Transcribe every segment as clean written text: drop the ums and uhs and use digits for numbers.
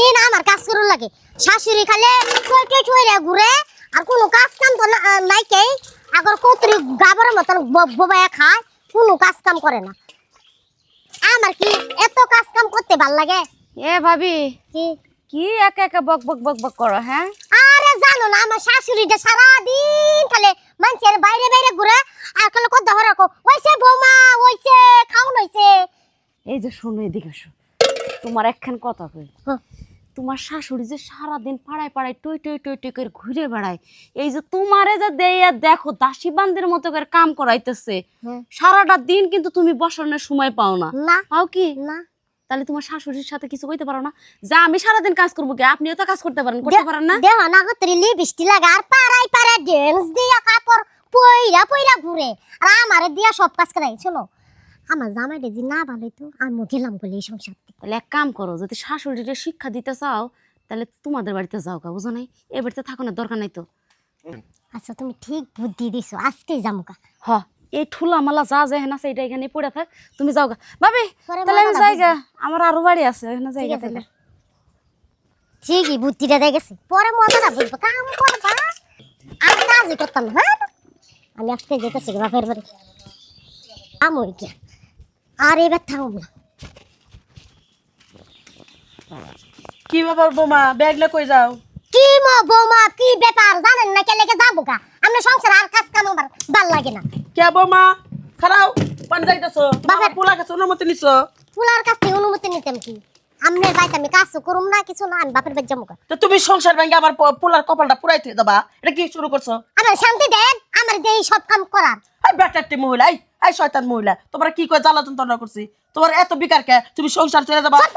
সারাদিন আমার কাজ করুন লাগে শাশুড়ি খালে টই টই ঘুরে আর কোনো কাজ কাম তো নাই কে আগর কতরি গাবরের মতন ববায়া খায় কোনো কাজ কাম করে না আমার কি এত কাজ কাম করতে ভাল লাগে এ ভাবি কি কি একা একা বক বক বক বক করো হ্যাঁ আরে জানো না আমার শাশুড়িটা সারাদিন খালে মানুষের বাইরে বাইরে ঘুরে আর খালে কত ধরে রাখো ওইছে বৌমা ওইছে খাওন হইছে এই যে শোনো এদিকে আসো তোমার একখান কথা কই তোমার শাশুড়ি যে সারাদিন পাড়ায় পাড়ায় টই টই টই টই করে ঘুরে বেড়ায় এই যে তোমারে যে দেয়া দেখো দাসী বান্দের মতো করে কাম করাইতেছে সারাটা দিন কিন্তু তুমি বসানোর সময় পাও না না পাও কি না তাহলে তোমার শাশুড়ির সাথে কিছু কইতে পারো না যা আমি সারাদিন কাজ করবো কি আপনিও তো কাজ করতে পারেন করতে পারেন না দেহ না গতরি লিপস্টি লাগা আর পাড়ায় পাড়ায় ড্যান্স দিয়া কাপড় পইরা পইরা ঘুরে আর আমারে দিয়া সব কাজ করাই শোনো আমার জামাইটা যে না ভালোই তো আমি গেলাম বলে এই সংসার তাহলে এক কাম করো যদি শাশুড়িকে শিক্ষা দিতে চাও তাহলে তোমাদের বাড়িতে যাও কা বুঝো নাই এ বাড়িতে থাকো না দরকার নাই তো আচ্ছা তুমি ঠিক বুদ্ধি দিছো আজকেই যামুকা হ এই ঠুলা মালা যা যায় না সেইটা এখানে পড়ে থাক তুমি যাও গা ভাবি পরে তাহলে আমি মাথাটা যাই গা আমার আরো বাড়ি আছে এখানে যাই গা ঠিক আছে তাহলে ঠিকই বুদ্ধিটা দিয়ে গেছে পরে মজাটা বুঝবো কাম করবা আমি কাজই করতাম না হ্যাঁ আমি আজকে যেতেছি বাপের বাড়ি আমই কি আর এবার থাকব না কি ব্যাপার বোমা ব্যাগলে কই যাও কি বৌমা কি ব্যাপার জানেন না কে লেগে যাবো কা আমরা সংসার আর কাজ কাম আমার ভাল লাগে না কে বোমা খারাও পানি যাইতেছো বাপের- পোলা কাছে অনুমতি নিছো ফুলার কাছ থেকে অনুমতি নিতাম কি আমনের বাইতে আমি কাজ করুম না কিছু না আমি বাপের বাড়ি যাবো কা তো তুমি সংসার ভেঙে আমার পোলার কপালটা পুরাই থেকে দেবা এটা কি শুরু করছো আমার শান্তি দেন আমার দিয়ে সব কাম করার এই বেটারটি মহিলা এই শয়তান মহিলা তোমরা কি করে জ্বালা যন্ত্রণা করছি তোমার এত বিকার কে তুমি সংসার ছেড়ে যাবা চুপ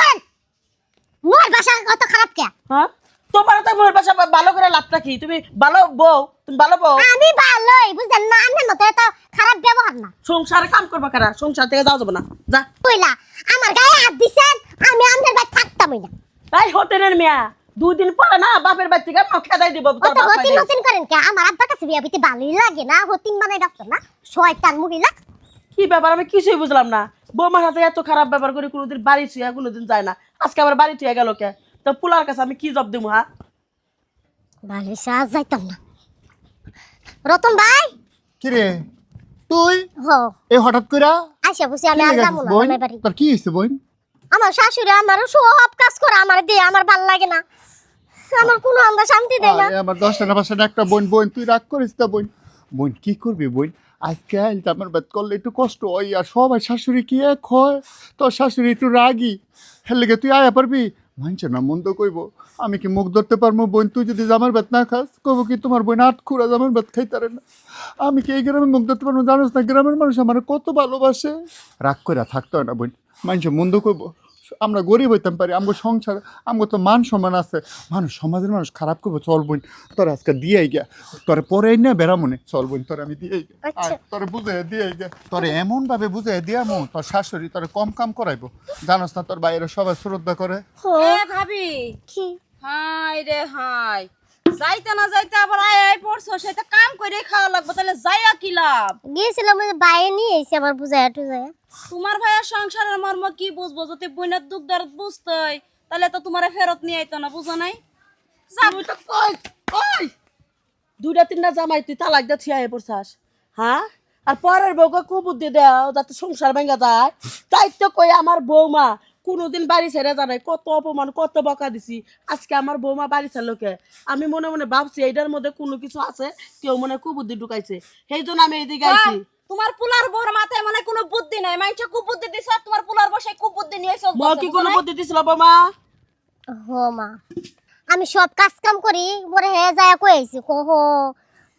মোর ভাষা কত খারাপ কে হ্যাঁ তোমার তো মোর বাসা ভালো করে লাভটা কি তুমি ভালো বউ তুমি ভালো বউ আমি ভালোই বুঝলেন না আমনের মতো এত খারাপ ব্যবহার না সংসারে কাম করবা কারা সংসার থেকে যাওয়া যাবে না যা কইলা আমার গায়ে হাত দিছেন আমি আমনের বাড়ি থাকতামই না এই হোটেলের মেয়া 2 দিন পরে না বাপের বাড়ি থেকে মাল খেদাই দিব তোর অত বাপ হতিন মাইরে। হতিন করেন কে আমার আব্বার কাছে বিয়া বিতে ভালোই লাগে না হতিন বানাই রাখতো না শয়তান মহিলা কি ব্যাপার আমি কিছুই বুঝলাম না বৌমার হাতে এত খারাপ ব্যাপার করে কোনোদিন বাড়ি ছুঁয়া কোনোদিন যায় না আজকে আবার বাড়ি ছুঁয়া গেল কে তো পোলার কাছে আমি কি জব দেবো হ্যাঁ ভালোই সাজ যাইতাম না রতন ভাই কিরে তুই হো এই হঠাৎ কইরা আইসা বসে আমি আর যাবো না বোন আমার বাড়ি তোর কি হইছে বোন আমার শাশুড়ি আমার সব কাজ করে আমার দিয়ে আমার ভাল লাগে না আমার কোনো আমরা শান্তি দেয় না আরে আমার 10টা না 5টা একটা বোন বোন তুই রাগ করিস না বোন বোন কি করবি বোন আজকে আইলতে আমার বাদ করলে একটু কষ্ট হয় আর সবাই শাশুড়ি কি এক হয় তোর শাশুড়ি একটু রাগি হের লেগে তুই আয়া পারবি মানছে না মন্দ কইব আমি কি মুখ ধরতে পারবো বোন তুই যদি জামার ভাত না খাস কইব কি তোমার বোন আট খুঁড়া জামার ভাত খাইতারে না আমি কি এই গ্রামে মুখ ধরতে পারবো জানোস না গ্রামের মানুষ আমার কত ভালোবাসে রাগ করে থাকতে হয় না বোন মানছে মন্দ কইব আমরা গরিব হইতাম পারি আমগো সংসার আমগো তো মান সম্মান আছে মানুষ সমাজের মানুষ খারাপ করবো চল বোন তোর আজকে দিয়েই গিয়া তোরে পরে না বেড়া মনে চল বোন তোর আমি দিয়েই গিয়া আচ্ছা। তোরে বুঝে দিয়েই গিয়া তোরে এমন ভাবে বুঝে দিয়ামু তোর শাশুড়ি তোরে কম কাম করাইবো জানোস না তোর বাইরে সবাই শ্রদ্ধা করে এ ভাবি কি হাই রে হাই যাইতে না যাইতে আবার আয় আয় পড়ছো সেটা কাম করে খাওয়া লাগবে তাহলে যাইয়া কি লাভ গিয়েছিলাম ওই যে বাইরে নিয়ে এসে আবার বুঝায় টুজায় তোমার ভাইয়ের সংসারের মর্ম কি বুঝবো যদি বোনের দুঃখ দর্দ বুঝতই তাহলে তো তোমার ফেরত নিয়ে আইতো না বুঝো নাই তুই তো কই কই 2টা 3টা জামাই তুই তালাক দিয়ে থিয়া হয়ে পড়ছাস হ্যাঁ আর পরের বউকে কুবুদ্ধি দাও যাতে সংসার ভেঙে যায় তাই তো কই আমার বৌমা কোনোদিন বাড়ি ছেড়ে জানাই কত অপমান কত বকা দিছি আজকে আমার বৌমা বাড়ি ছেড়ে কে আমি মনে মনে ভাবছি এইটার মধ্যে কোনো কিছু আছে কেউ মনে কুবুদ্ধি ঢুকাইছে সেই জন্য আমি এইদিকে আইছি তোমার পুলার বোর মাথায় মনে কোনো বুদ্ধি নাই মাইছে কুবুদ্ধি দিছ আর তোমার পুলার বসে কুবুদ্ধি নিয়ে চলতেছে বউ কি কোনো বুদ্ধি দিছিল বৌমা হো মা আমি সব কাজ কাম করি পরে হে যায় কইছি কহো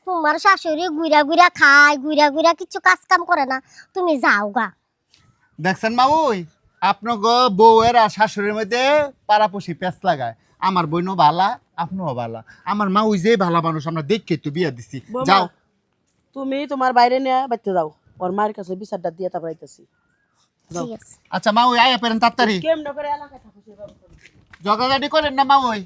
তোমার শাশুড়ি গুইরা গুইরা খায় গুইরা গুইরা কিছু কাজ কাম করে না তুমি যাও গা দেখছেন মা ওই আপনার বউয়ের আর শাশুড়ির মধ্যে পাড়াপড়শি পেঁচ লাগায় আমার বোনও ভালা আপনিও ভালা আমার মা ওই যে ভালা মানুষ আমরা দেখে তো বিয়া দিছি বৌমা, যাও তুমি তোমার বাইরে নিয়ে বাইতে যাও ওর মায়ের কাছে বিচারটা দিয়ে তারপর আইতেছি ঠিক আছে আচ্ছা মা ওই আয়া পেরেন তাড়াতাড়ি কেমন করে এলাকায় থাকো সেভাবে করো। জগাজাটি করেন না মা ওই